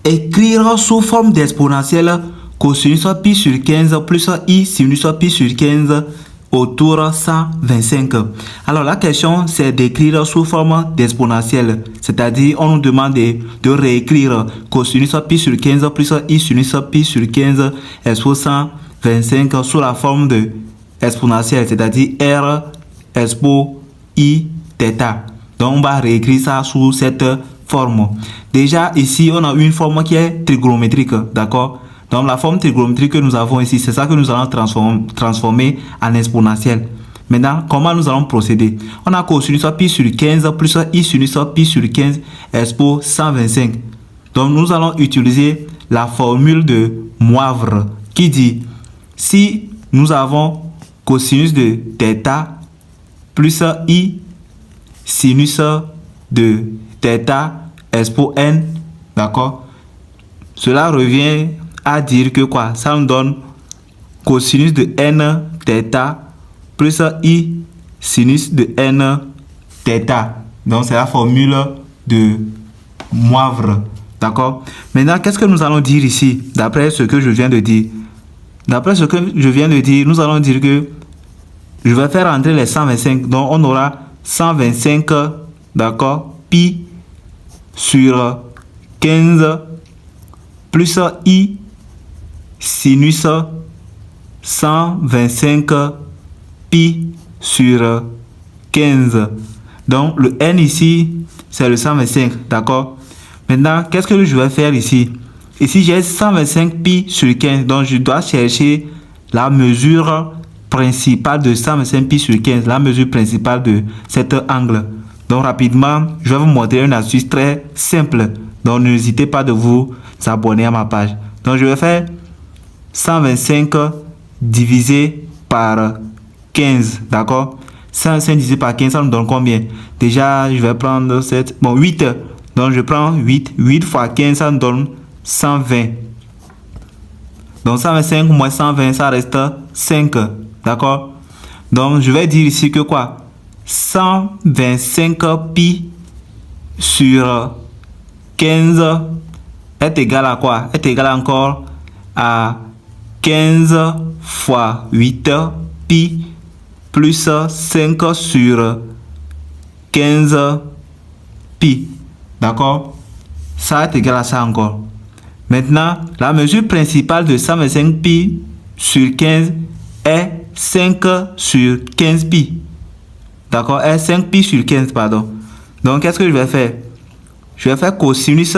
écrire sous forme d'exponentielle cosinus pi sur 15 plus i sinus pi sur 15 autour 125. Alors la question c'est d'écrire sous forme d'exponentielle, c'est-à-dire on nous demande de réécrire cosinus pi sur 15 plus i sinus pi sur 15 expo 125 sous la forme de exponentielle, c'est-à-dire r expo i θ. Donc on va réécrire ça sous cette forme. Déjà ici on a une forme qui est trigonométrique, d'accord? Donc la forme trigonométrique que nous avons ici, c'est ça que nous allons transformer en exponentielle. Maintenant, comment nous allons procéder? On a cosinus pi sur 15 plus i sinus pi sur 15 expo 125. Donc nous allons utiliser la formule de Moivre qui dit si nous avons cosinus de θ plus i sinus de θ expo n, d'accord? Cela revient à dire que quoi? Ça nous donne cosinus de n θ plus i sinus de n θ. Donc c'est la formule de Moivre, d'accord? Maintenant, qu'est-ce que nous allons dire ici d'après ce que je viens de dire? D'après ce que je viens de dire, nous allons dire que je vais faire entrer les 125. Donc on aura 125, d'accord, pi sur 15 plus i sinus 125 pi sur 15. Donc le n ici c'est le 125, d'accord? Maintenant qu'est-ce que je vais faire ici? Ici j'ai 125 pi sur 15, donc je dois chercher la mesure principale de 125 pi sur 15, la mesure principale de cet angle. Donc rapidement je vais vous montrer une astuce très simple, donc n'hésitez pas de vous abonner à ma page. Donc je vais faire 125 divisé par 15, d'accord? 125 divisé par 15, ça nous donne combien? Déjà je vais prendre 7, bon 8, donc je prends 8 fois 15, ça nous donne 120. Donc 125 moins 120, ça reste 5, d'accord? Donc je vais dire ici que quoi? 125 pi sur 15 est égal à quoi? Est égal encore à 15 fois 8 pi plus 5 sur 15 pi, d'accord? Ça est égal à ça encore. Maintenant, la mesure principale de 125 pi sur 15 est 5 sur 15 pi. D'accord? Est 5 pi sur 15, pardon. Donc, qu'est-ce que je vais faire? Je vais faire cosinus